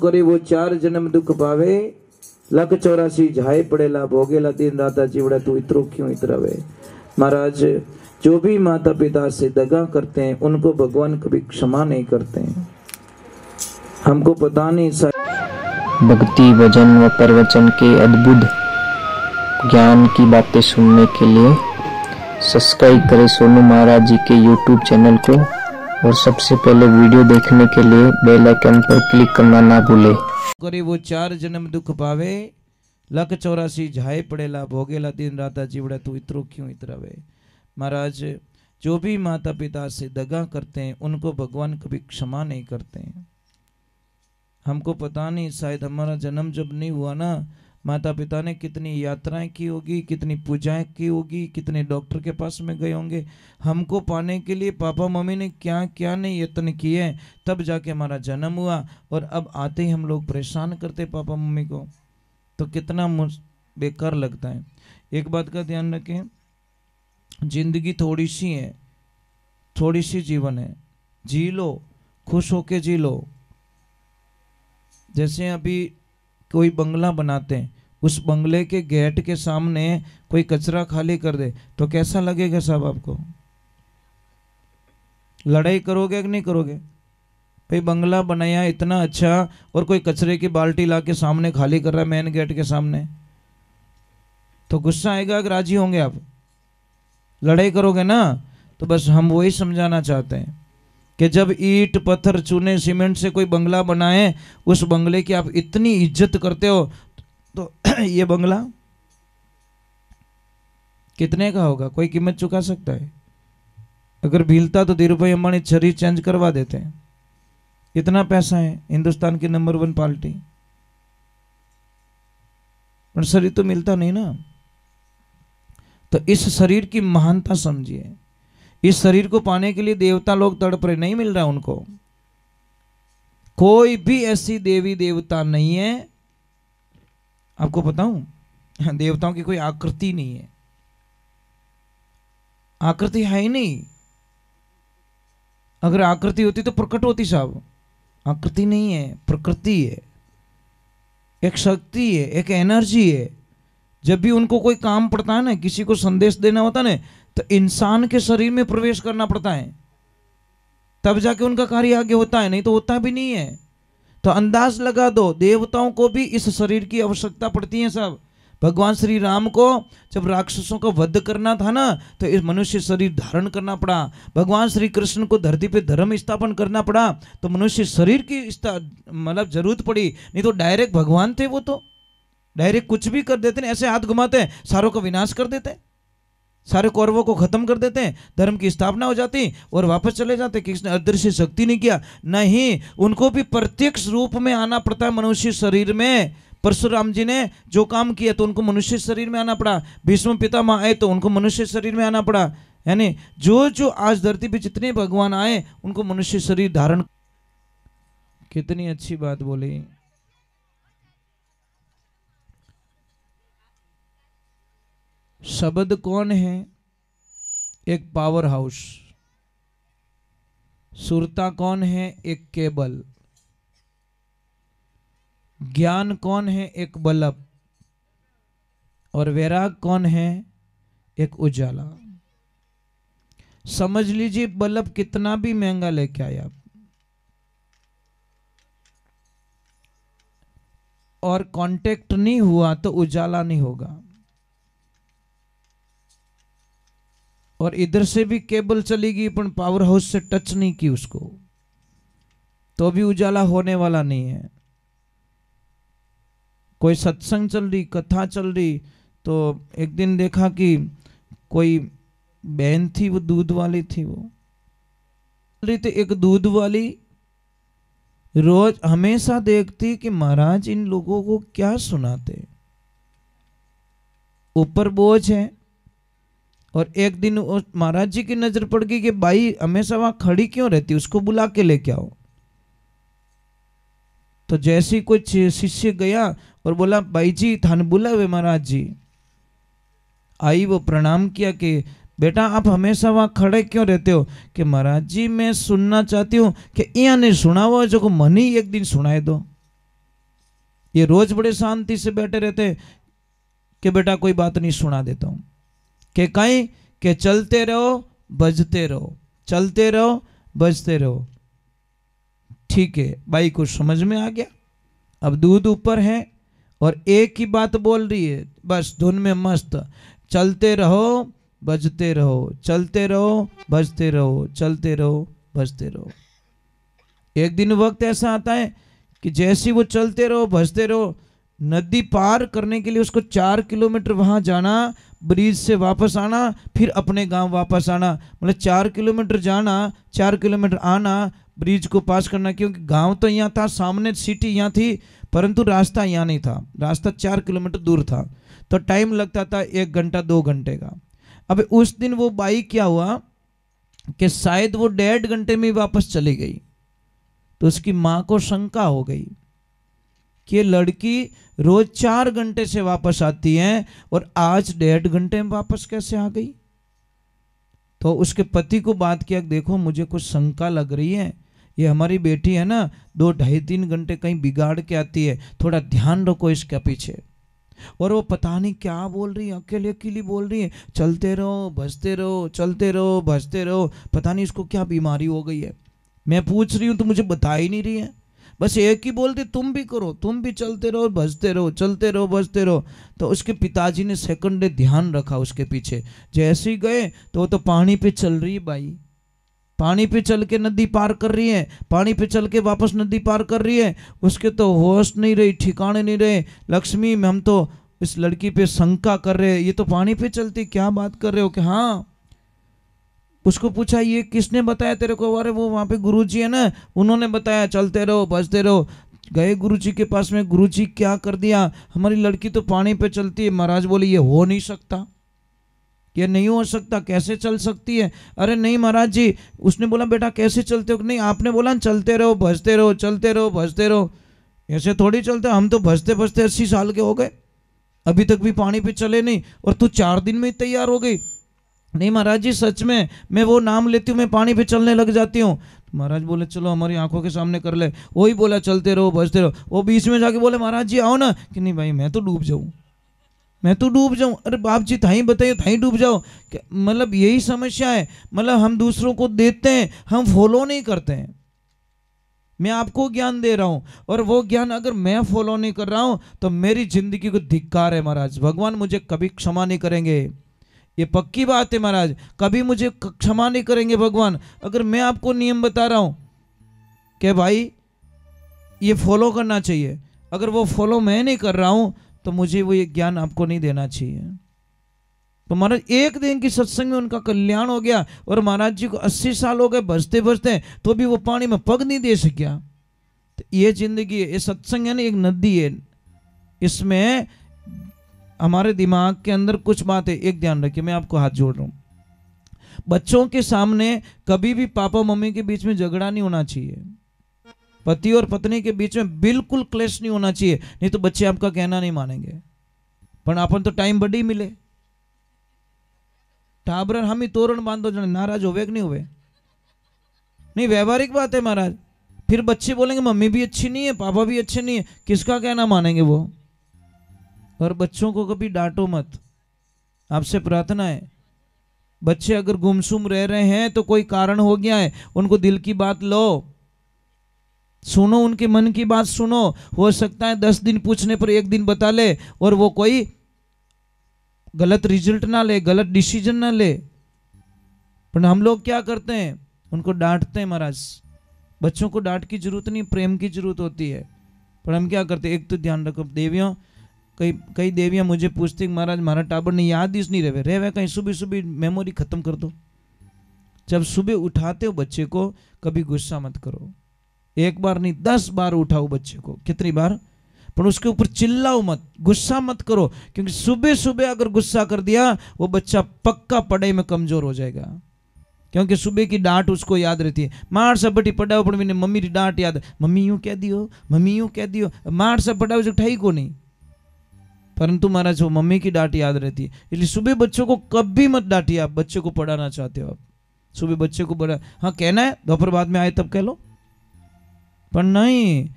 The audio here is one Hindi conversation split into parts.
करे वो 4 जन्म दुख पावे, 184 झाए पड़ेला भोगेला दिन राता जीवड़ा तू इतरो क्यों इतरावे। महाराज जो भी माता पिता से दगा करते हैं उनको भगवान कभी क्षमा नहीं करते हैं। हमको पता नहीं भक्ति भजन व प्रवचन के अद्भुत ज्ञान की बातें सुनने के लिए सब्सक्राइब करें सोनू महाराज जी के YouTube चैनल को और सबसे पहले वीडियो देखने के लिए बेल आइकन पर क्लिक करना ना भूले। करे वो 4 जन्म दुख पावे, 184 झाए पड़ेला भोगेला दिन राता जीवड़ा तू इतरो क्यों इतरावे। महाराज जो भी माता पिता से दगा करते हैं उनको भगवान कभी क्षमा नहीं करते हैं। हमको पता नहीं, शायद हमारा जन्म जब नहीं हुआ ना, माता पिता ने कितनी यात्राएं की होगी, कितनी पूजाएं की होगी, कितने डॉक्टर के पास में गए होंगे। हमको पाने के लिए पापा मम्मी ने क्या क्या नहीं यत्न किए, तब जाके हमारा जन्म हुआ। और अब आते ही हम लोग परेशान करते पापा मम्मी को, तो कितना बेकार लगता है। एक बात का ध्यान रखें, जिंदगी थोड़ी सी है, थोड़ी सी जीवन है, जी लो, खुश होके जी लो। जैसे अभी कोई बंगला बनाते हैं, उस बंगले के गेट के सामने कोई कचरा खाली कर दे तो कैसा लगेगा साहब आपको? लड़ाई करोगे कि नहीं करोगे? भाई बंगला बनाया इतना अच्छा और कोई कचरे की बाल्टी लाके सामने खाली कर रहा है मेन गेट के सामने, तो गुस्सा आएगा कि राजी होंगे आप? लड़ाई करोगे ना। तो बस हम वही समझाना चाहते हैं कि जब ईंट पत्थर चूने सीमेंट से कोई बंगला बनाए, उस बंगले की आप इतनी इज्जत करते हो, तो ये बंगला कितने का होगा? कोई कीमत चुका सकता है? अगर भीलता तो धीरू भाई अंबानी शरीर चेंज करवा देते हैं। इतना पैसा है, हिंदुस्तान की नंबर 1 पार्टी, पर शरीर तो मिलता नहीं ना। तो इस शरीर की महानता समझिए। इस शरीर को पाने के लिए देवता लोग तड़प रहे, नहीं मिल रहा उनको। कोई भी ऐसी देवी देवता नहीं है, आपको बताऊं, देवताओं की कोई आकृति नहीं है, आकृति है ही नहीं। अगर आकृति होती तो प्रकट होती साहब। आकृति नहीं है, प्रकृति है, एक शक्ति है, एक एनर्जी है। जब भी उनको कोई काम पड़ता है ना, किसी को संदेश देना होता है ना, तो इंसान के शरीर में प्रवेश करना पड़ता है, तब जाके उनका कार्य आगे होता है, नहीं तो होता भी नहीं है। तो अंदाज लगा दो, देवताओं को भी इस शरीर की आवश्यकता पड़ती है सब। भगवान श्री राम को जब राक्षसों का वध करना था ना, तो इस मनुष्य शरीर धारण करना पड़ा। भगवान श्री कृष्ण को धरती पे धर्म स्थापन करना पड़ा, तो मनुष्य शरीर की मतलब जरूरत पड़ी, नहीं तो डायरेक्ट भगवान थे वो, तो डायरेक्ट कुछ भी कर देते, ऐसे हाथ घुमाते हैं, सारों का विनाश कर देते, सारे कौरवों को खत्म कर देते हैं, धर्म की स्थापना हो जाती और वापस चले जाते। किसने अदृश्य शक्ति नहीं किया? नहीं, उनको भी प्रत्यक्ष रूप में आना पड़ता है मनुष्य शरीर में। परशुराम जी ने जो काम किया तो उनको मनुष्य शरीर में आना पड़ा। भीष्म पितामह आए तो उनको मनुष्य शरीर में आना पड़ा। यानी जो जो आज धरती पे जितने भगवान आए उनको मनुष्य शरीर धारण। कितनी अच्छी बात बोली। शब्द कौन है? एक पावर हाउस। सुरता कौन है? एक केबल। ज्ञान कौन है? एक बल्ब। और वैराग कौन है? एक उजाला। समझ लीजिए, बल्ब कितना भी महंगा लेके आए आप, और कांटेक्ट नहीं हुआ तो उजाला नहीं होगा। और इधर से भी केबल चलेगी पर पावर हाउस से टच नहीं की उसको, तो भी उजाला होने वाला नहीं है। कोई सत्संग चल रही, कथा चल रही, तो एक दिन देखा कि कोई बहन थी, वो दूध वाली थी, वो चल रही थी, एक दूध वाली रोज हमेशा देखती कि महाराज इन लोगों को क्या सुनाते, ऊपर बोझ है। और एक दिन महाराज जी की नजर पड़ गई कि बाई हमेशा वहां खड़ी क्यों रहती, उसको बुला के लेके आओ। तो जैसे ही कोई शिष्य गया और बोला, बाई जी थाने बुलावे महाराज जी। आई, वो प्रणाम किया कि बेटा आप हमेशा वहां खड़े क्यों रहते हो? कि महाराज जी मैं सुनना चाहती हूँ कि यहाँ नहीं सुना हुआ जो को मन ही एक दिन सुनाए दो। ये रोज बड़े शांति से बैठे रहते कि बेटा कोई बात नहीं, सुना देता हूं कि कहीं के चलते रहो बजते रहो, चलते रहो बजते रहो। ठीक है, बाई को समझ में आ गया। अब दूध ऊपर है और एक ही बात बोल रही है, बस धुन में मस्त, चलते रहो बजते रहो, चलते रहो बजते रहो, चलते रहो बजते रहो। एक दिन वक्त ऐसा आता है कि जैसे ही वो चलते रहो बजते रहो, नदी पार करने के लिए उसको 4 किलोमीटर वहां जाना, ब्रिज से वापस आना, फिर अपने गांव वापस आना, मतलब 4 किलोमीटर जाना 4 किलोमीटर आना, ब्रिज को पास करना। क्योंकि गांव तो यहाँ था, सामने सिटी यहाँ थी, परंतु रास्ता यहाँ नहीं था, रास्ता 4 किलोमीटर दूर था, तो टाइम लगता था 1 घंटा 2 घंटे का। अब उस दिन वो बाई क्या हुआ कि शायद वो 1.5 घंटे में वापस चली गई। तो उसकी माँ को शंका हो गई कि ये लड़की रोज 4 घंटे से वापस आती है और आज 1.5 घंटे में वापस कैसे आ गई। तो उसके पति को बात किया, देखो मुझे कुछ शंका लग रही है, ये हमारी बेटी है ना, 2 ढाई 3 घंटे कहीं बिगाड़ के आती है, थोड़ा ध्यान रखो इसके पीछे। और वो पता नहीं क्या बोल रही है, अकेले अकेली बोल रही है, चलते रहो बजते रहो, चलते रहो बजते रहो, पता नहीं इसको क्या बीमारी हो गई है। मैं पूछ रही हूँ तो मुझे बता ही नहीं रही है, बस एक ही बोलती तुम भी करो, तुम भी चलते रहो बजते रहो, चलते रहो बजते रहो। तो उसके पिताजी ने सेकंड ध्यान रखा उसके पीछे, जैसे ही गए तो वो तो पानी पे चल रही है बाई, पानी पे चल के नदी पार कर रही है, पानी पे चल के वापस नदी पार कर रही है। उसके तो होश नहीं रही, ठिकाने नहीं रहे। लक्ष्मी हम तो इस लड़की पे शंका कर रहे हैं, ये तो पानी पे चलती, क्या बात कर रहे हो। कि हाँ, उसको पूछा ये किसने बताया तेरे को। अरे वो वहाँ पे गुरुजी है ना, उन्होंने बताया चलते रहो बजते रहो। गए गुरुजी के पास में, गुरुजी क्या कर दिया, हमारी लड़की तो पानी पे चलती है। महाराज बोले ये हो नहीं सकता, ये नहीं हो सकता, कैसे चल सकती है। अरे नहीं महाराज जी, उसने बोला बेटा कैसे चलते हो। नहीं आपने बोला चलते रहो बजते रहो, चलते रहो बजते रहो, ऐसे थोड़ी चलते, हम तो बजते बजते 80 साल के हो गए, अभी तक भी पानी पे चले नहीं, और तू 4 दिन में ही तैयार हो गई। नहीं महाराज जी सच में, मैं वो नाम लेती हूँ मैं पानी पे चलने लग जाती हूँ। तो महाराज बोले चलो हमारी आंखों के सामने कर ले। वही बोला चलते रहो बजते रहो, वो बीच में जाके बोले महाराज जी आओ ना। कि नहीं भाई मैं तो डूब जाऊँ, मैं तो डूब जाऊँ। अरे बाप जी थाई बताइए, थाई डूब जाओ। मतलब यही समस्या है, मतलब हम दूसरों को देते हैं, हम फॉलो नहीं करते हैं। मैं आपको ज्ञान दे रहा हूं और वो ज्ञान अगर मैं फॉलो नहीं कर रहा हूं तो मेरी जिंदगी को धिक्कार है महाराज। भगवान मुझे कभी क्षमा नहीं करेंगे, ये पक्की बात है महाराज, कभी मुझे क्षमा नहीं करेंगे भगवान। अगर मैं आपको नियम बता रहा हूं कि भाई ये फॉलो करना चाहिए, अगर वो फॉलो मैं नहीं कर रहा हूं तो मुझे वो ये ज्ञान आपको नहीं देना चाहिए। तो महाराज एक दिन की सत्संग में उनका कल्याण हो गया और महाराज जी को 80 साल हो गए बजते बजते, तो भी वो पानी में पग नहीं दे सकिया। तो ये जिंदगी है, ये सत्संग है ना, एक नदी है, इसमें हमारे दिमाग के अंदर कुछ बात है। एक ध्यान रखिए, मैं आपको हाथ जोड़ रहा हूं, बच्चों के सामने कभी भी पापा मम्मी के बीच में झगड़ा नहीं होना चाहिए, पति और पत्नी के बीच में बिल्कुल क्लेश नहीं होना चाहिए, नहीं तो बच्चे आपका कहना नहीं मानेंगे। पर अपन तो टाइम बड़ी मिले, टाबरन हम ही तोरण बांधो जने नाराज होवे कि नहीं हुए, नहीं व्यवहारिक बात है महाराज। फिर बच्चे बोलेंगे मम्मी भी अच्छी नहीं है पापा भी अच्छे नहीं है, किसका कहना मानेंगे वो। और बच्चों को कभी डांटो मत, आपसे प्रार्थना है। बच्चे अगर गुमसुम रह रहे हैं तो कोई कारण हो गया है, उनको दिल की बात लो, सुनो, उनके मन की बात सुनो। हो सकता है 10 दिन पूछने पर 1 दिन बता ले और वो कोई गलत रिजल्ट ना ले, गलत डिसीजन ना ले। पर हम लोग क्या करते हैं, उनको डांटते हैं महाराज। बच्चों को डांट की जरूरत नहीं, प्रेम की जरूरत होती है। पर हम क्या करते हैं, एक तो ध्यान रखो देवियों, कई देवियां मुझे पूछती महाराज हमारा टाबर नहीं याद ही नहीं रहे कहीं, सुबह सुबह मेमोरी खत्म कर दो। जब सुबह उठाते हो बच्चे को कभी गुस्सा मत करो, 1 बार नहीं 10 बार उठाओ बच्चे को, कितनी बार, पर उसके ऊपर चिल्लाओ मत, गुस्सा मत करो। क्योंकि सुबह सुबह अगर गुस्सा कर दिया वो बच्चा पक्का पढ़ाई में कमजोर हो जाएगा, क्योंकि सुबह की डांट उसको याद रहती है। मार सब बटी पढ़ाओ पर मैंने मम्मी की डांट याद, मम्मी यूं कह दियो, मम्मी यूं कह दियो, मार सब पढ़ाओ जो ठाई को नहीं, परंतु महाराज वो मम्मी की डांट याद रहती है। इसलिए सुबह बच्चों को कभी मत डांटिए। आप बच्चे को पढ़ाना चाहते हो, आप सुबह बच्चे को पढ़ा, हाँ कहना है दोपहर बाद में आए तब कह लो, पर नहीं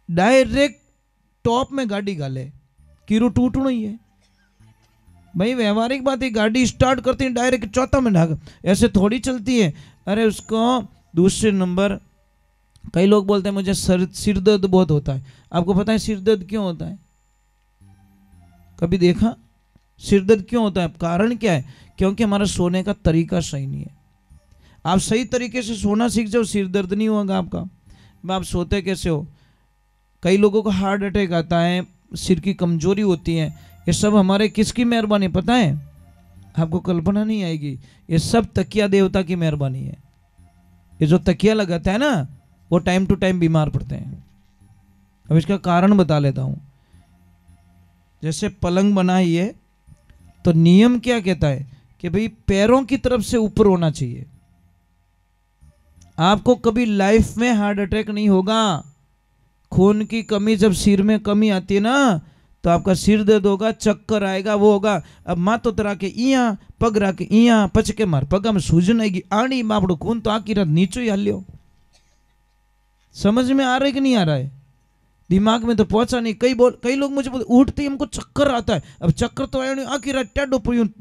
डायरेक्ट टॉप में गाड़ी गाले कीरू टूटणो ही है भाई। व्यवहारिक बात है, गाड़ी स्टार्ट करती है डायरेक्ट चौथा में ढाक, ऐसे थोड़ी चलती है। अरे उसको दूसरे नंबर, कई लोग बोलते हैं मुझे सिर दर्द बहुत होता है। आपको पता है सिर दर्द क्यों होता है? कभी देखा सिर दर्द क्यों होता है? कारण क्या है? क्योंकि हमारा सोने का तरीका सही नहीं है। आप सही तरीके से सोना सीख जाओ, सिर दर्द नहीं होगा आपका। आप सोते कैसे हो? कई लोगों को हार्ट अटैक आता है, सिर की कमजोरी होती है, ये सब हमारे किसकी मेहरबानी पता है? आपको कल्पना नहीं आएगी। ये सब तकिया देवता की मेहरबानी है। ये जो तकिया लगाता है ना, वो टाइम टू टाइम बीमार पड़ते हैं। अब इसका कारण बता लेता हूं। जैसे पलंग बना ही है तो नियम क्या कहता है कि भाई पैरों की तरफ से ऊपर होना चाहिए। आपको कभी लाइफ में हार्ट अटैक नहीं होगा। खून की कमी, जब सिर में कमी आती है ना तो आपका सिर दर्द होगा, चक्कर आएगा, वो होगा। अब मातो तरा के इया पग रा के इया पचके मार पगा में सूजन आएगी, आनी बापड़ो खून तो आकी रात नीचो ही हाल्यो। समझ में आ रहा है कि नहीं आ रहा है? दिमाग में तो पहुंचा नहीं। कई लोग मुझे बोलते उठते ही हमको चक्कर आता है। अब चक्कर तो आया नहीं, आखिर टेढ़ो